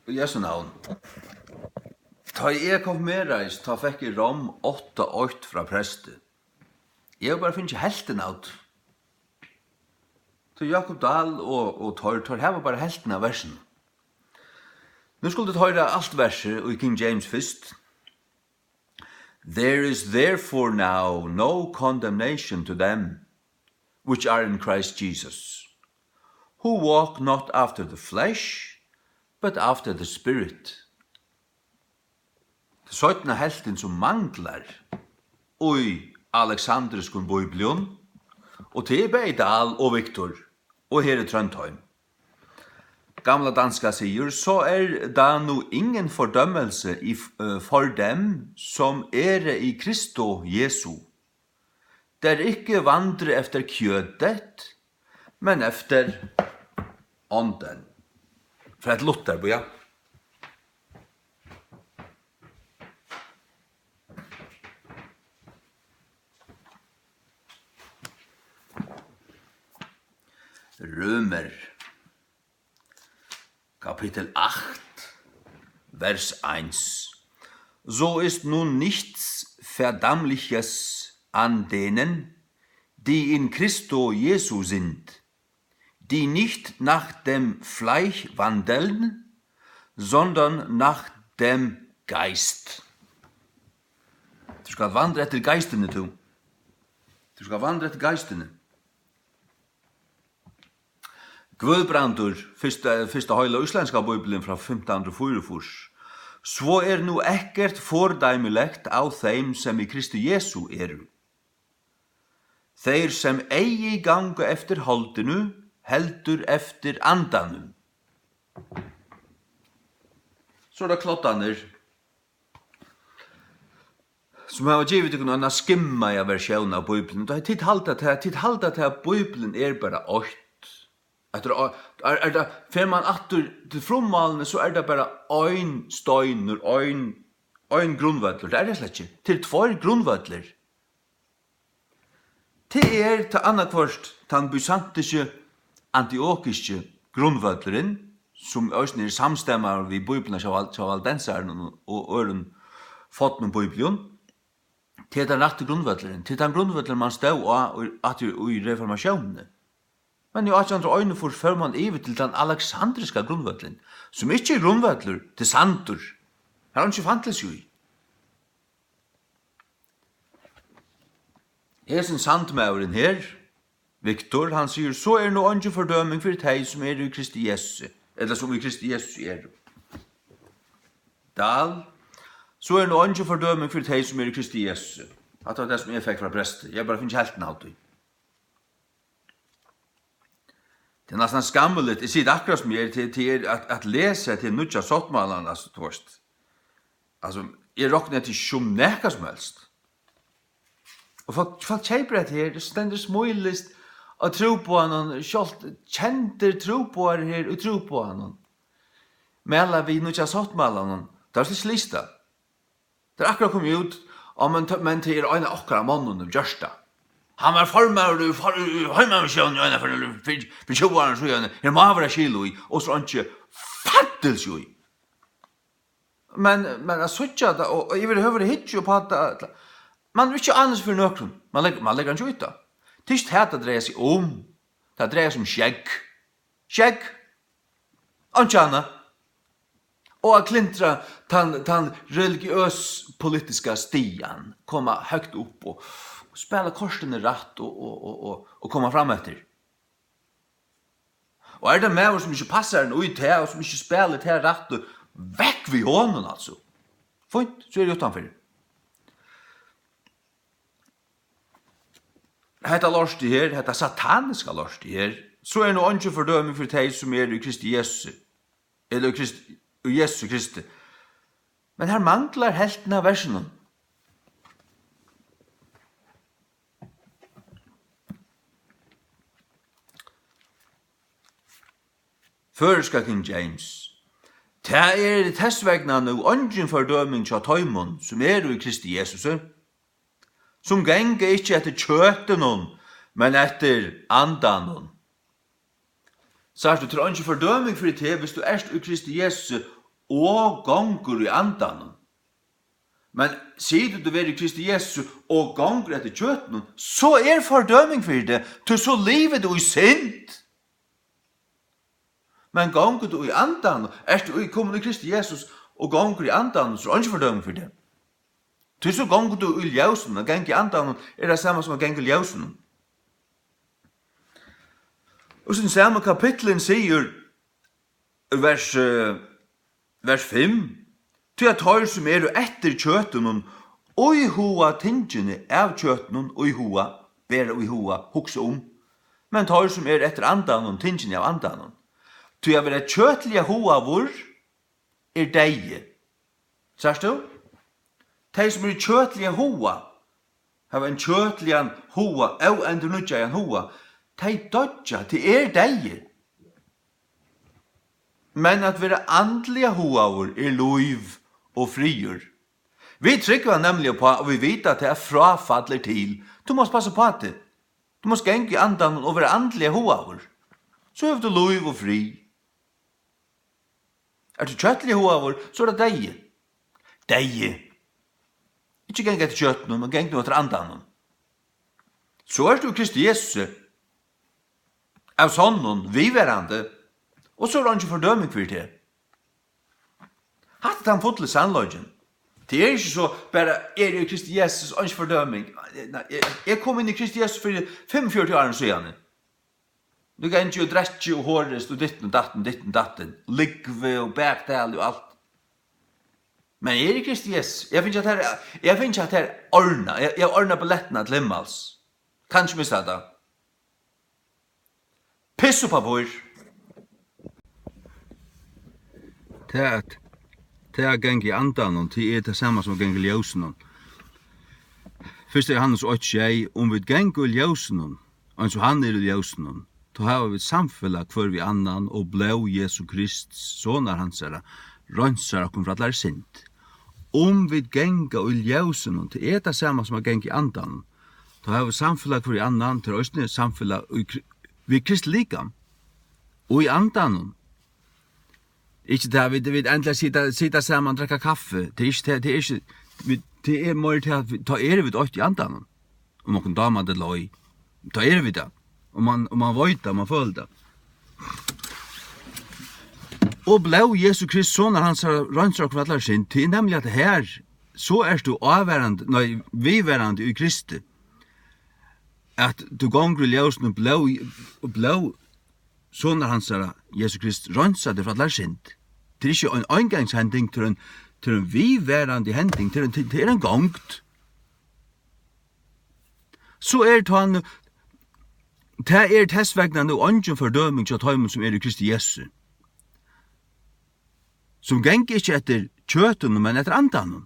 Jesu navn. Ta jeg konfirmereis, ta fikk jeg rom 8-8 fra preste. Jeg bare finner ikke helten out. Så Jakob Dahl og Tor her var bare helten av versen. Nu skulle du høre alt verset i King James først. There is therefore now no condemnation to them which are in Christ Jesus, who walk not after the flesh, but after the Spirit. Det søytna helten som manglar i Alexandriskun Bibelen, og til Beidal og Viktor, og her i Trøndheim. Gamla danska sier, så da nu ingen fordømmelse for dem som i Kristo Jesu, der ikke vandre efter kjødet, men efter ånden. Fra et Luther, ja. Römer, Kapitel 8, Vers 1. So ist nun nichts Verdammliches an denen, die in Christo Jesu sind, die nicht nach dem Fleisch wandeln, sondern nach dem Geist. Du skal vandre etter geistene, du. Du skal vandre etter geistene. Guðbrandur, fyrsta høyla islandska bibelen fra 1544. Så nu ekkert fordæmilegt av þeim som i Kristi Jesu Þeir sem eigi ganga eftir holdinu, heldur eftir andanum. Så det klottanir, som har givet ikke noen skimma i versjonen av Bibelen. Tid halda til at Bibelen bara 8. Fer man atter til frummalene, så det bare ein støyner, ein grunnvøtler. Det det slett ikke. Til 2 grunnvøtler. Det til annakvørst den bysantiske, antiokiske grunnvøtleren, som også samstemmer ved Bibelen av aldenseren og øren fått med Bibelen. Det den rette grunnvøtleren. Til den grunnvøtleren man stod i reformasjonene. Men i 1801 fører man over til den alexandriska grunnvøtlen, som ikke grunnvøtler til sandur. Her han ikke fantes jo i. Hesen sandmauren her, Viktor, han sier, så nå ikke fordøming for deg som i Kristi Jesu, eller som i Kristi Jesu Dahl, så nå ikke fordøming for deg som i Kristi Jesu. Det var det som jeg fikk fra prester. Jeg bare finner helten alltid. Det nästan skammeligt. Jag sitter akkurat som jag till att läsa till nutja sottmalan, alltså tvorst. Alltså, jag råknar till som näka som helst. Och folk köper det här, det ständer smålist att tro på honom, känter tro på det här och tro på honom. Men alla vi nutja sottmalan, det är så lista. Det är akkurat kommit ut, men till en akkurat mannen och görsta. Han var formar i heimavisjonen for 20 år siden. Her må være kilo i, og så ikke fattels jo i. Men jeg sutja da, og jeg vil høre hitt jo på at man vil ikke annars for nøkron. Man legger han ikke ut da. Tyst her det dreier seg om. Det dreier seg om skjegg. Skjegg. Anki anna. Og at klintra den religiøs politiska stian komma högt upp og spela korsene rätt och komma fram efter. Och det med som inte passar den ut här och som inte spelar här rätt och väck vid honom alltså. Fint, så det utanför. Hetta lorst här, hetta sataniska lorst här. Så nog inte fördömning för dig som i Kristi Jesus. Eller Jesus Kristi. Men här manglar helten av versen. Førska King James. Ta tessvegna nu ongin fordøming tja tøymon som i Kristi Jesus, som genge ikkje etter kjøtenon, men etter andanon. Så du til ongin fordøming for det, hvis du i Kristi Jesus, og gongur i andan. Men sier du være Kristi Jesu og gongur etter kjøtten, så fordøming for det, til så livet du i synd. Men gongur du i andan, du i kommet i Kristi Jesus og gongur i andan, så ikke fordøming for det. Til så gongur du i ljausen, og geng i andan det samme som å geng i ljausen. Og sin samme kapitlen sier, vers 5, til at høyre som etter kjøtten, og i hoa tingene av kjøtten, og i hoa, bare og i hoa, hukse om. Men høyre som etter andan, tingene av andan. Til at være kjøtlige hoa vår, deie. Sørst du? De som kjøtlige hoa, har en kjøtlige hoa, og en nødja hoa, de dødja til deie. Men at være andlige hoaver lov og frier. Vi trykker nemlig på, og vi vet at det frafadler til. Du må passe på det. Du må genge i andan og være andlige hoaver. Så har du lov og fri. Du kjøtlige hoaver, så det deie. Deie. Ikke genge etter kjøtten, men genge etter andan. Så du Kristi Jesus, av sånn, vi hverandre, og så han ikke fordøming for det. Hatt han fått litt sannløgjen. Det ikke så bare, i Kristi Jesus, og ikke fordøming. Jeg kom inn i Kristi Jesus for 45 år siden. Du kan ikke dretje og hårest, og ditten, datten, ligve og bergtale og alt. Men i Kristi Jesus, jeg finner ikke at det ordna. Jeg ordna billettene til himmels. Kanskje mista det. Piss på bor. Det geng i andan, og det det samme som geng i ljósen. Fyrst Johannes 8:6, vi geng i ljósen, og så han i ljósen, då har vi samfellag for vi annan, og blå Jesu Krist, sånne hansara, rønsar okkur fra allar sint. Vi geng i ljósen, det det samme som geng i andan, då har vi samfellag for vi annan, til òsne samfellag vi Krist likam, og i andan, ikke det, vi endelig sitter sammen og drikker kaffe. Det er mer til at ta vi det i andan. Om man kan dama det løy. Ta vi det. Om man vet det, man føler det. Og blå Jesu Krist sånn hans rønser og kvallar sin, til nemlig at her, så du avværende, vi værende i Kristi. At du gonger i ljøsen og blå sånn hans Jesu Krist rønser det kvallar sin. Det ikke en engangshending til en viværende hending, til en gongt. Så det testvegnende og ungen fordøming til tøymen som i Kristi Jesu. Som geng ikke etter kjøten, men etter andan.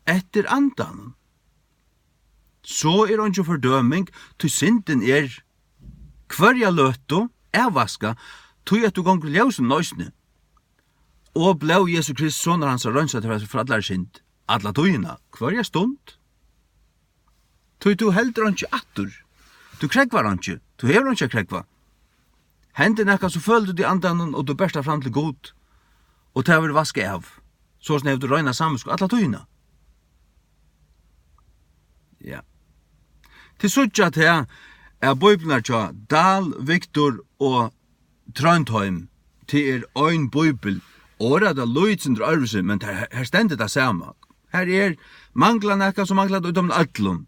Etter andan. Så ungen fordøming til synden hverja løto, vaska, til at du gonger ljøsen nøysene. Og blå Jesu Krist sånn hans rønsa til for allar synd, alla tøyina, hverja stund. Du heldur han ikke attur. Du kregvar han ikke, du hever han ikke kregva. Hendir nekka så føler du i andan og du bærstar fram til god, og det vil vaske av, så snev du røyna samvisko alla tøyina. Ja. Til suttja til bøyblar tja Dahl, Viktor og Trondheim til ein bøybel. Året er løytsindra arvese, men her stendet det samme. Her mangla nekka som mangla utom allum.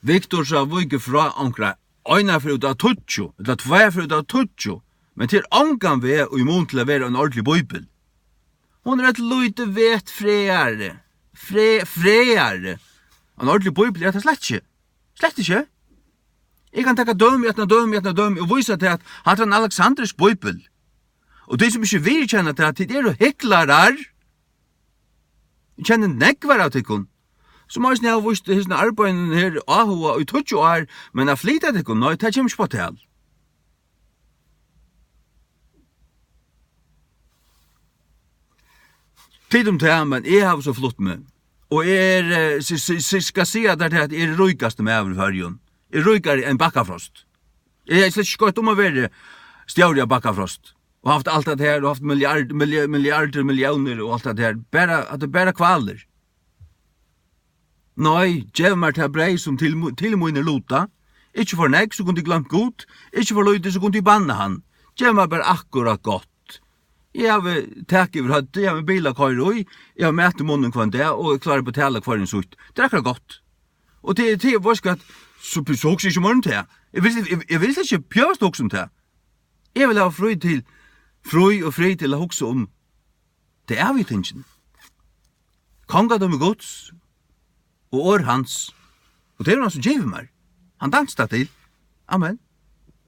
Viktor sa vøyge fra ankra, øyna for ut av tutsjo, eller tvær for ut av tutsjo, men til ankan vi og imot til å være en ordentlig bøybel. Hun et løyte vet freare. En ordentlig bøybel det slett ikke. Slett ikke. Jeg kan takka døm, og vise til at han er en alexandrisk bøybel. Og de som ikke vil kjenne til at de hyklarar, kjenner nekvar av tikkun, som har snart vist hissne arbeidene her ahua og tutsjo år, men har flyttet tikkun, nei, det kommer ikke på til. Tid om det, men jeg har så flott med, og jeg skal si at det er røykaste med over førjen. Jeg røykar en bakkafrost. Jeg slett ikke godt om å være stjaurig av bakkafrost. og haft alt det her, og haft miljarder, millioner, og alt det her, at det bare kvaler. Nei, gjev meg til brei som til mine luta, ikke for nek, så kunne de glemt godt, ikke for løyde, så kunne de banne han. Gjev meg bare akkurat godt. Jeg har takk over høyde, jeg har biler køyre i, jeg har mætt i munnen kvann det, og jeg klarer å betale hver en sutt. Det er akkurat godt. Og det er vorskatt, så hokser ikke morgen til. Jeg vil ikke pjøst hokse om det. Jeg vil ha fri til å hokse om. Det er vi tingen. Kongadom er gods, og år hans. Og det er han som gjev meg. Han danser til. Amen.